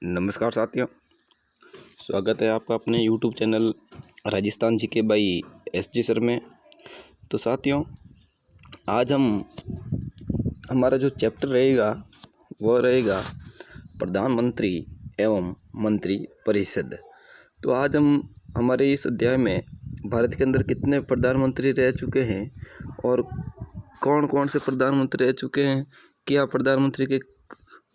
नमस्कार साथियों, स्वागत है आपका अपने YouTube channel Rajasthan GK by SG sir में। तो साथियों, आज हमारा जो चैप्टर रहेगा वो रहेगा प्रधानमंत्री एवं मंत्री परिषद। तो आज हम हमारे इस अध्याय में भारत के अंदर कितने प्रधानमंत्री रह चुके हैं और कौन कौन से प्रधानमंत्री रह चुके हैं, क्या प्रधानमंत्री के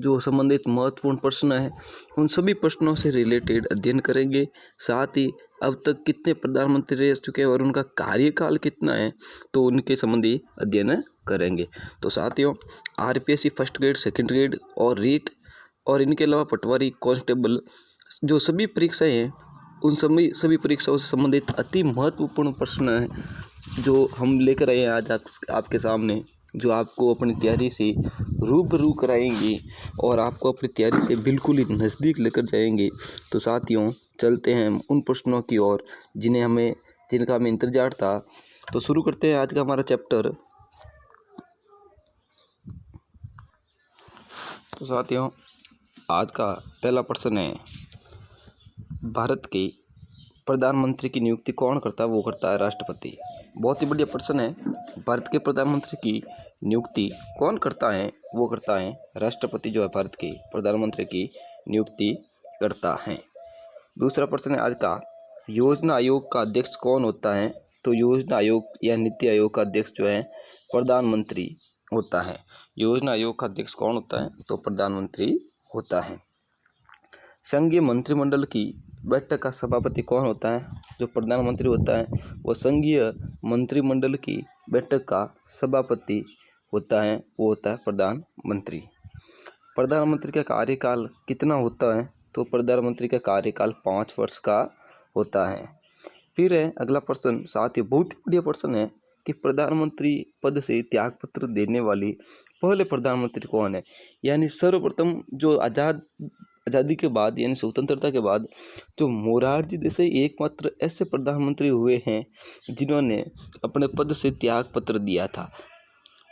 जो संबंधित महत्वपूर्ण प्रश्न है उन सभी प्रश्नों से रिलेटेड अध्ययन करेंगे। साथ ही अब तक कितने प्रधानमंत्री रह चुके हैं और उनका कार्यकाल कितना है तो उनके संबंधी अध्ययन करेंगे। तो साथियों, RPSC first grade, second grade और रीट और इनके अलावा पटवारी, कांस्टेबल जो सभी परीक्षाएं हैं उन सभी परीक्षाओं से संबंधित अति महत्वपूर्ण प्रश्न हैं जो हम लेकर आए हैं आज आपके सामने, जो आपको अपनी तैयारी से रूबरू कराएंगे और आपको अपनी तैयारी से बिल्कुल ही नज़दीक लेकर जाएंगे। तो साथियों, चलते हैं उन प्रश्नों की ओर जिनका हमें इंतजार था। तो शुरू करते हैं आज का हमारा चैप्टर। तो साथियों, आज का पहला प्रश्न है, भारत के प्रधानमंत्री की नियुक्ति कौन करता है? वो करता है राष्ट्रपति। बहुत ही बढ़िया प्रश्न है। भारत के प्रधानमंत्री की नियुक्ति कौन करता है? वो करता है राष्ट्रपति, जो है भारत के प्रधानमंत्री की नियुक्ति करता है। दूसरा प्रश्न है आज का, योजना आयोग का अध्यक्ष कौन होता है? तो योजना आयोग या नीति आयोग का अध्यक्ष जो है प्रधानमंत्री होता है। योजना आयोग का अध्यक्ष कौन होता है? तो प्रधानमंत्री होता है। संघीय मंत्रिमंडल की बैठक का सभापति कौन होता है? जो प्रधानमंत्री होता है वो संघीय मंत्रिमंडल की बैठक का सभापति होता है, वो होता है प्रधानमंत्री। प्रधानमंत्री का कार्यकाल कितना होता है? तो प्रधानमंत्री का कार्यकाल 5 वर्ष का होता है। फिर है अगला प्रश्न, साथ ही बहुत ही बढ़िया प्रश्न है कि प्रधानमंत्री पद से त्यागपत्र देने वाली पहले प्रधानमंत्री कौन है? यानी सर्वप्रथम जो आज़ादी के बाद यानी स्वतंत्रता के बाद जो मोरारजी देसाई एकमात्र ऐसे प्रधानमंत्री हुए हैं जिन्होंने अपने पद से त्याग पत्र दिया था।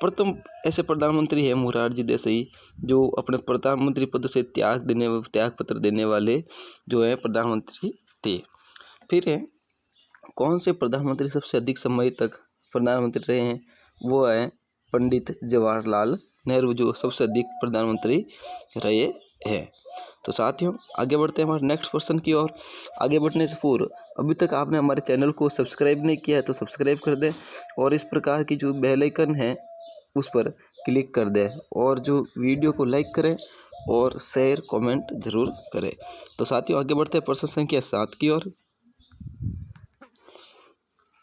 प्रथम ऐसे प्रधानमंत्री है मोरारजी देसाई जो अपने प्रधानमंत्री पद से त्याग पत्र देने वाले जो है प्रधानमंत्री थे। फिर है, कौन से प्रधानमंत्री सबसे अधिक समय तक प्रधानमंत्री रहे हैं? वो है पंडित जवाहरलाल नेहरू, जो सबसे अधिक प्रधानमंत्री रहे हैं। तो साथियों, आगे बढ़ते हैं हमारे नेक्स्ट क्वेश्चन की ओर। आगे बढ़ने से पूर्व अभी तक आपने हमारे चैनल को सब्सक्राइब नहीं किया है तो सब्सक्राइब कर दें और इस प्रकार की जो बेल आइकन है उस पर क्लिक कर दें और जो वीडियो को लाइक करें और शेयर कमेंट जरूर करें। तो साथियों, आगे बढ़ते हैं प्रश्न संख्या 7 की ओर।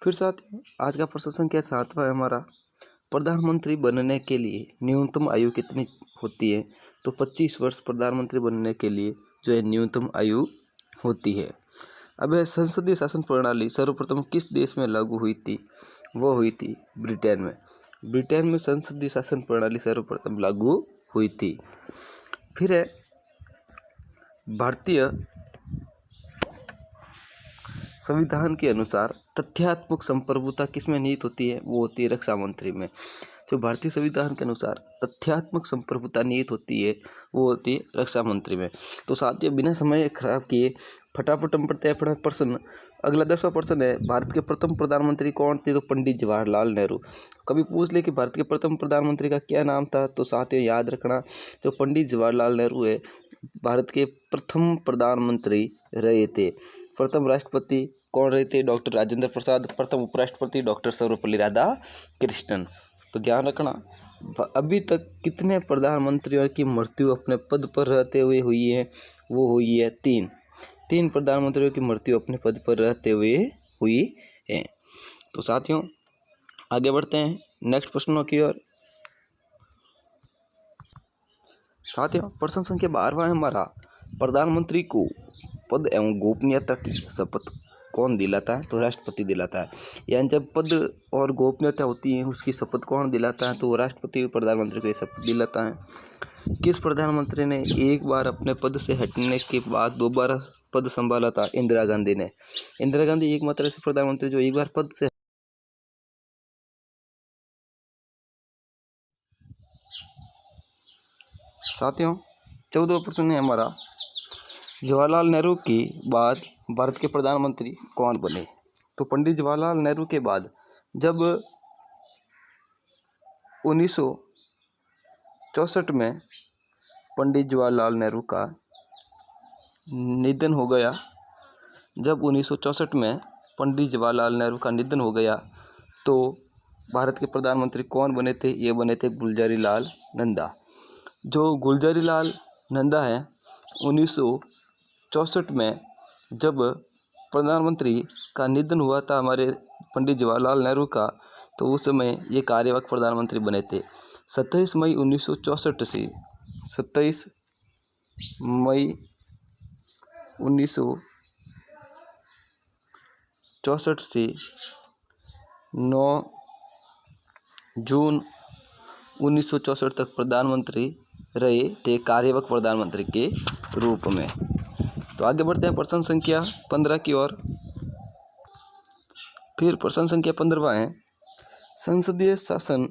फिर साथियों, आज का प्रश्न संख्या 7वां है हमारा, प्रधानमंत्री बनने के लिए न्यूनतम आयु कितनी होती है? तो 25 वर्ष प्रधानमंत्री बनने के लिए जो है न्यूनतम आयु होती है। अब यह संसदीय शासन प्रणाली सर्वप्रथम किस देश में लागू हुई थी? वो हुई थी ब्रिटेन में। ब्रिटेन में संसदीय शासन प्रणाली सर्वप्रथम लागू हुई थी। फिर है, भारतीय संविधान के अनुसार तथ्यात्मक संप्रभुता किसमें निहित होती है? वो होती है रक्षा मंत्री में। जो भारतीय संविधान के अनुसार तथ्यात्मक संप्रभुता निहित होती है वो होती है रक्षा मंत्री में। तो साथियों, बिना समय खराब किए फटाफट हम पढ़ते हैं अपना प्रश्न। अगला 10वां प्रश्न है, भारत के प्रथम प्रधानमंत्री कौन थे? तो पंडित जवाहरलाल नेहरू। कभी पूछ ले कि भारत के प्रथम प्रधानमंत्री का क्या नाम था, तो साथियों याद रखना जो पंडित जवाहरलाल नेहरू है भारत के प्रथम प्रधानमंत्री रहे थे। प्रथम राष्ट्रपति कौन रहे थे? डॉक्टर राजेंद्र प्रसाद। प्रथम उपराष्ट्रपति डॉक्टर सर्वपल्ली राधाकृष्णन। तो ध्यान रखना, अभी तक कितने प्रधानमंत्रियों की मृत्यु अपने पद पर रहते हुए हुई है? वो हुई है 3 प्रधानमंत्रियों की मृत्यु अपने पद पर रहते हुए हुई है। तो साथियों, आगे बढ़ते हैं नेक्स्ट प्रश्नों की ओर। साथियों, प्रश्न संख्या 12वां है हमारा, प्रधानमंत्री को पद एवं गोपनीयता की शपथ कौन दिलाता है? तो राष्ट्रपति दिलाता है। यानी जब पद और गोपनीयता होती है उसकी शपथ कौन दिलाता है? तो वो राष्ट्रपति प्रधानमंत्री को ये शपथ दिलाता है। किस प्रधानमंत्री ने एक बार अपने पद से हटने के बाद दोबारा पद संभाला था? इंदिरा गांधी ने। इंदिरा गांधी एकमात्र ऐसे प्रधानमंत्री जो एक बार पद से। साथियों, 14वां प्रश्न है हमारा, जवाहरलाल नेहरू के बाद भारत के प्रधानमंत्री कौन बने? तो पंडित जवाहरलाल नेहरू के बाद जब 1964 में पंडित जवाहरलाल नेहरू का निधन हो गया, जब 1964 में पंडित जवाहरलाल नेहरू का निधन हो गया तो भारत के प्रधानमंत्री कौन बने थे? ये बने थे गुलजारी लाल नंदा। जो गुलजारी लाल नंदा है 1964 में जब प्रधानमंत्री का निधन हुआ था हमारे पंडित जवाहरलाल नेहरू का, तो उस समय ये कार्यवाहक प्रधानमंत्री बने थे। 27 मई 1964 से 27 मई 1964 से 9 जून 1964 तक प्रधानमंत्री रहे थे कार्यवाहक प्रधानमंत्री के रूप में। तो आगे बढ़ते हैं प्रश्न संख्या 15 की ओर। फिर प्रश्न संख्या 15वां है, संसदीय शासन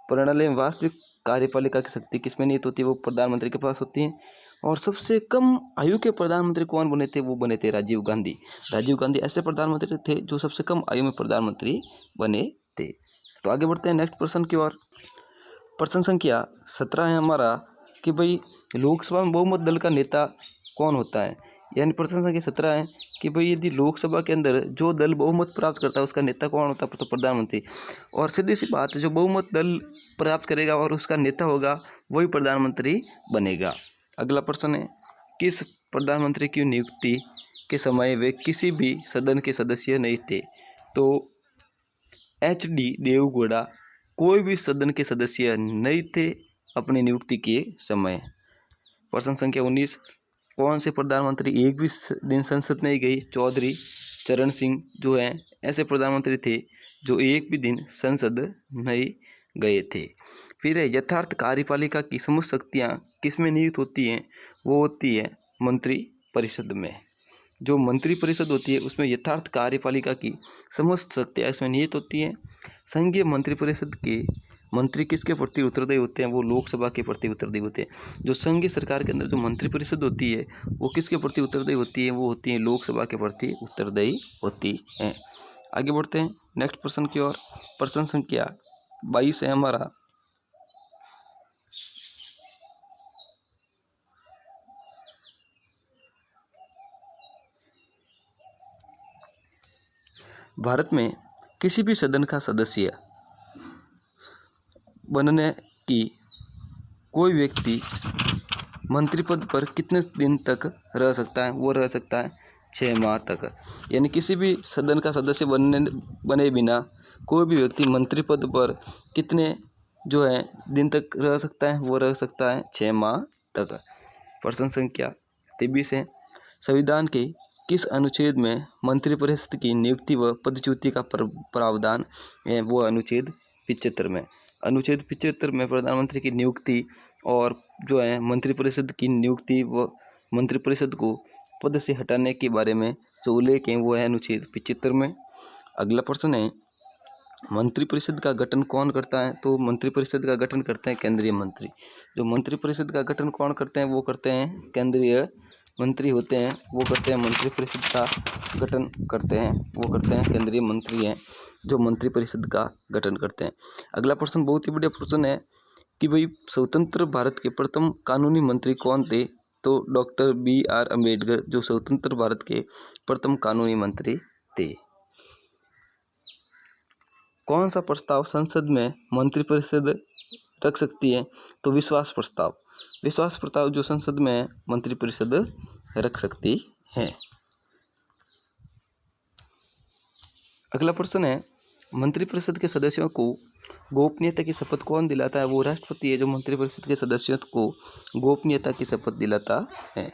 प्रणाली में वास्तविक कार्यपालिका की शक्ति किसमें निहित होती है? वो प्रधानमंत्री के पास होती है। और सबसे कम आयु के प्रधानमंत्री कौन बने थे? वो बने थे राजीव गांधी। राजीव गांधी ऐसे प्रधानमंत्री थे जो सबसे कम आयु में प्रधानमंत्री बने थे। तो आगे बढ़ते हैं नेक्स्ट प्रश्न की ओर। प्रश्न संख्या 17 है हमारा कि भाई लोकसभा में बहुमत दल का नेता कौन होता है? यानी प्रश्न संख्या 17 है कि भाई यदि लोकसभा के अंदर जो दल बहुमत प्राप्त करता है उसका नेता कौन होता है? तो प्रधानमंत्री। और सीधी सी बात है, जो बहुमत दल प्राप्त करेगा और उसका नेता होगा वही प्रधानमंत्री बनेगा। अगला प्रश्न है, किस प्रधानमंत्री की नियुक्ति के समय वे किसी भी सदन के सदस्य नहीं थे? तो HD देवगौड़ा कोई भी सदन के सदस्य नहीं थे अपनी नियुक्ति के समय। प्रश्न संख्या 19, कौन से प्रधानमंत्री एक भी दिन संसद नहीं गए? चौधरी चरण सिंह जो हैं ऐसे प्रधानमंत्री थे जो एक भी दिन संसद नहीं गए थे। फिर यथार्थ कार्यपालिका की समस्त शक्तियाँ किसमें निहित होती हैं? वो होती है मंत्री परिषद में। जो मंत्री परिषद होती है उसमें यथार्थ कार्यपालिका की समस्त शक्तियाँ इसमें निहित होती हैं। संघीय मंत्रिपरिषद के मंत्री किसके प्रति उत्तरदायी होते हैं? वो लोकसभा के प्रति उत्तरदायी होते हैं। जो संघीय सरकार के अंदर जो मंत्रिपरिषद होती है वो किसके प्रति उत्तरदायी होती है? वो होती है लोकसभा के प्रति उत्तरदायी होती है। आगे बढ़ते हैं नेक्स्ट प्रश्न की ओर। प्रश्न संख्या 22 है हमारा, भारत में किसी भी सदन का सदस्य बनने की कोई व्यक्ति मंत्री पद पर कितने दिन तक रह सकता है? वो रह सकता है 6 माह तक। यानी किसी भी सदन का सदस्य बने बिना कोई भी व्यक्ति मंत्री पद पर कितने जो है दिन तक रह सकता है? वो रह सकता है 6 माह तक। प्रश्न संख्या 23 है, संविधान के किस अनुच्छेद में मंत्रिपरिषद की नियुक्ति व पदच्युति का प्रावधान है? वो अनुच्छेद 75 में। अनुच्छेद 75 में प्रधानमंत्री की नियुक्ति और जो है मंत्रिपरिषद की नियुक्ति व मंत्रिपरिषद को पद से हटाने के बारे में जो उल्लेख है वो है अनुच्छेद 75 में। अगला प्रश्न है, मंत्रिपरिषद का गठन कौन करता है? तो मंत्रिपरिषद का गठन करते हैं केंद्रीय मंत्री। जो मंत्रिपरिषद का गठन कौन करते हैं? वो करते हैं केंद्रीय मंत्री होते हैं, वो करते हैं मंत्रिपरिषद का गठन करते हैं, वो करते हैं केंद्रीय मंत्री हैं जो मंत्रिपरिषद का गठन करते हैं। अगला प्रश्न बहुत ही बढ़िया प्रश्न है कि भाई स्वतंत्र भारत के प्रथम कानूनी मंत्री कौन थे? तो डॉक्टर BR अम्बेडकर जो स्वतंत्र भारत के प्रथम कानूनी मंत्री थे। कौन सा प्रस्ताव संसद में मंत्रिपरिषद रख सकती है? तो विश्वास प्रस्ताव। विश्वास प्रस्ताव जो संसद में मंत्रिपरिषद रख सकती है। अगला प्रश्न है, मंत्रिपरिषद के सदस्यों को गोपनीयता की शपथ कौन दिलाता है? वो राष्ट्रपति है जो मंत्रिपरिषद के सदस्यों को गोपनीयता की शपथ दिलाता है।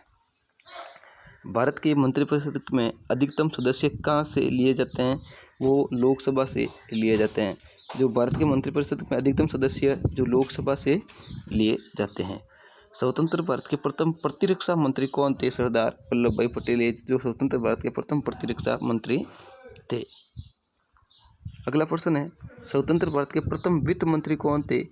भारत के मंत्रिपरिषद में अधिकतम सदस्य कहाँ से लिए जाते हैं? वो लोकसभा से लिए जाते हैं। जो भारत के मंत्रिपरिषद में अधिकतम सदस्य जो लोकसभा से लिए जाते हैं। स्वतंत्र भारत के प्रथम प्रतिरक्षा मंत्री कौन थे? सरदार वल्लभ भाई पटेल जो स्वतंत्र भारत के प्रथम प्रतिरक्षा मंत्री थे। अगला प्रश्न है, स्वतंत्र भारत के प्रथम वित्त मंत्री कौन थे?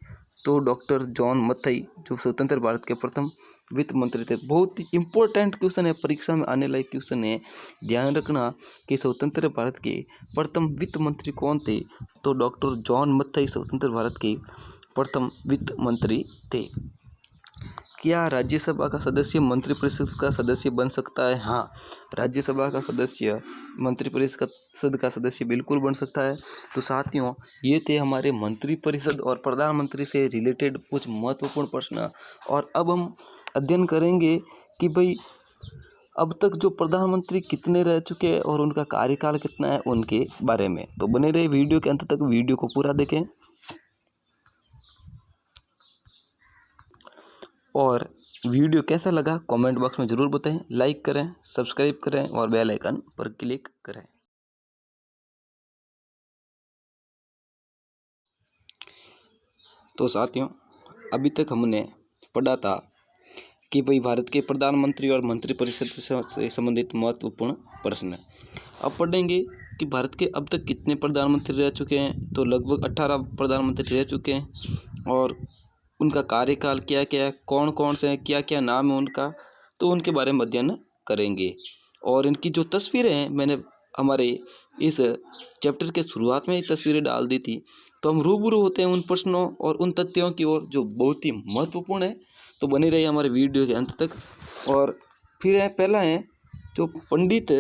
तो डॉक्टर जॉन मथई जो स्वतंत्र भारत के प्रथम वित्त मंत्री थे। बहुत ही इम्पोर्टेंट क्वेश्चन है, परीक्षा में आने लायक क्वेश्चन है, ध्यान रखना कि स्वतंत्र भारत के प्रथम वित्त मंत्री कौन थे। तो डॉक्टर जॉन मथई स्वतंत्र भारत के प्रथम वित्त मंत्री थे। क्या राज्यसभा का सदस्य मंत्रिपरिषद का सदस्य बन सकता है? हाँ, राज्यसभा का सदस्य मंत्रिपरिषद का सदस्य बिल्कुल बन सकता है। तो साथियों, ये थे हमारे मंत्रिपरिषद और प्रधानमंत्री से रिलेटेड कुछ महत्वपूर्ण प्रश्न। और अब हम अध्ययन करेंगे कि भाई अब तक जो प्रधानमंत्री कितने रह चुके हैं और उनका कार्यकाल कितना है, उनके बारे में। तो बने रहे वीडियो के अंत तक, वीडियो को पूरा देखें और वीडियो कैसा लगा कमेंट बॉक्स में ज़रूर बताएं। लाइक करें, सब्सक्राइब करें और बेल आइकन पर क्लिक करें। तो साथियों, अभी तक हमने पढ़ा था कि भाई भारत के प्रधानमंत्री और मंत्रिपरिषद से संबंधित महत्वपूर्ण प्रश्न। अब पढ़ेंगे कि भारत के अब तक कितने प्रधानमंत्री रह चुके हैं। तो लगभग 18 प्रधानमंत्री रह चुके हैं और उनका कार्यकाल क्या क्या है, कौन कौन से हैं, क्या क्या नाम है उनका, तो उनके बारे में अध्ययन करेंगे। और इनकी जो तस्वीरें हैं, मैंने हमारे इस चैप्टर के शुरुआत में ही तस्वीरें डाल दी थी। तो हम रूबरू होते हैं उन प्रश्नों और उन तथ्यों की ओर जो बहुत ही महत्वपूर्ण है। तो बने रहिए हमारे वीडियो के अंत तक। और फिर है पहला है जो पंडित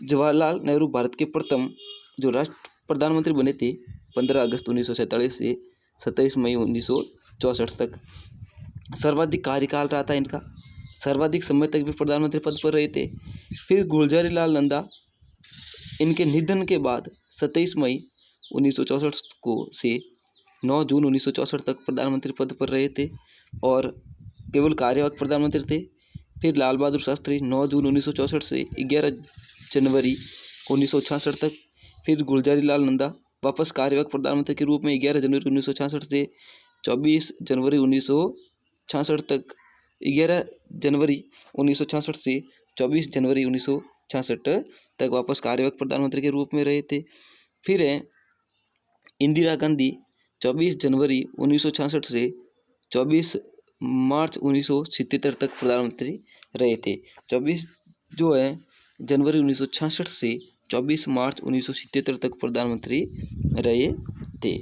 जवाहरलाल नेहरू भारत के प्रथम जो राष्ट्र प्रधानमंत्री बने थे 15 अगस्त 1947 से 27 मई 1964 तक। सर्वाधिक कार्यकाल रहा था इनका, सर्वाधिक समय तक भी प्रधानमंत्री पद पर रहे थे। फिर गुलजारी लाल नंदा इनके निधन के बाद 27 मई 1964 को से 9 जून 1964 तक प्रधानमंत्री पद पर रहे थे और केवल कार्यवाहक प्रधानमंत्री थे। फिर लाल बहादुर शास्त्री 9 जून 1964 से 11 जनवरी 1966 तक। फिर गुलजारी लाल नंदा वापस कार्यवाहक प्रधानमंत्री के रूप में 11 जनवरी 1966 से 24 जनवरी 1966 तक, 11 जनवरी 1966 से 24 जनवरी 1966 तक वापस कार्यवाहक प्रधानमंत्री के रूप में रहे थे। फिर है इंदिरा गांधी 24 जनवरी 1966 से 24 मार्च 1977 तक प्रधानमंत्री रहे थे। 24 जो है जनवरी 1966 से 24 मार्च 1977 तक प्रधानमंत्री रहे थे।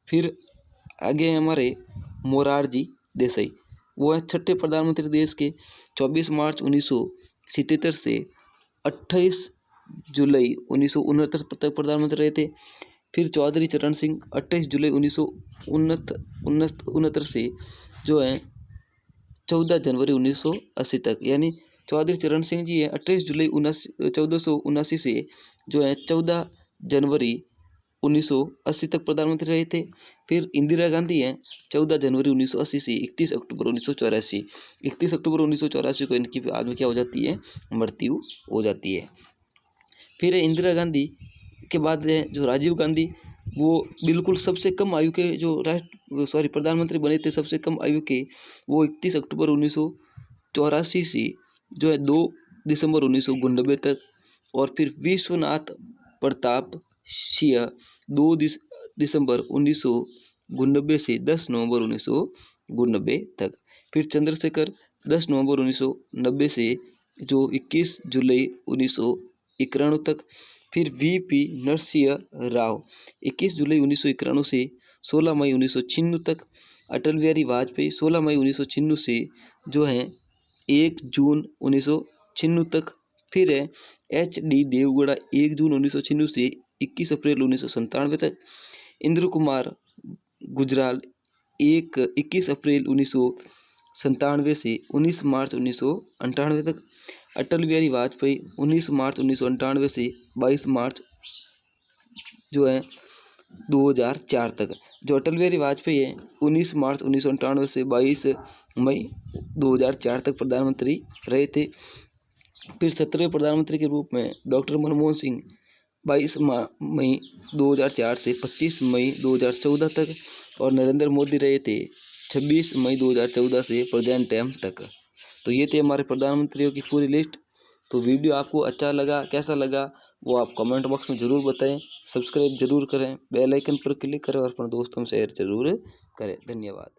फिर आगे हमारे मोरारजी देसाई, वो है छठे प्रधानमंत्री देश के। 24 मार्च 1977 से 28 जुलाई 1969 तक प्रधानमंत्री रहे थे। फिर चौधरी चरण सिंह 28 जुलाई 1969 से जो है 14 जनवरी 1980 तक, यानी चौधरी चरण सिंह जी है 28 जुलाई 1479 से जो है 14 जनवरी 1980 तक प्रधानमंत्री रहे थे। फिर इंदिरा गांधी हैं 14 जनवरी 1980 से 31 अक्टूबर 1984। 31 अक्टूबर 1984 को इनकी बाद में क्या हो जाती है, मृत्यु हो जाती है। फिर इंदिरा गांधी के बाद है जो राजीव गांधी, वो बिल्कुल सबसे कम आयु के जो प्रधानमंत्री बने थे, सबसे कम आयु के। वो 31 अक्टूबर 1984 से जो है 2 दिसंबर 1999 तक। और फिर विश्वनाथ प्रताप सिंह 2 दिसंबर 1999 से 10 नवंबर 1999 तक। फिर चंद्रशेखर 10 नवंबर 1990 से जो 21 जुलाई 1991 तक। फिर वीपी नरसिंह राव 21 जुलाई 1991 से 16 मई 1996 तक। अटल बिहारी वाजपेयी 16 मई 1996 से जो है 1 जून 1996 तक। फिर है HD देवगौड़ा 1 जून 1996 से 21 अप्रैल 1997 तक। इंद्र कुमार गुजराल 21 अप्रैल 1997 से 19 मार्च 1998 तक। अटल बिहारी वाजपेयी 19 मार्च 1998 से 22 मार्च जो है 2004 तक। जो अटल बिहारी वाजपेयी है 19 मार्च 1998 से 22 मई 2004 तक प्रधानमंत्री रहे थे। फिर 17वें प्रधानमंत्री के रूप में डॉक्टर मनमोहन सिंह 22 मई 2004 से 25 मई 2014 तक। और नरेंद्र मोदी रहे थे 26 मई 2014 से प्रेजेंट टाइम तक। तो ये थे हमारे प्रधानमंत्रियों की पूरी लिस्ट। तो वीडियो आपको अच्छा लगा, कैसा लगा वो आप कमेंट बॉक्स में ज़रूर बताएं। सब्सक्राइब जरूर करें, बेल आइकन पर क्लिक करें और अपने दोस्तों में शेयर जरूर करें। धन्यवाद।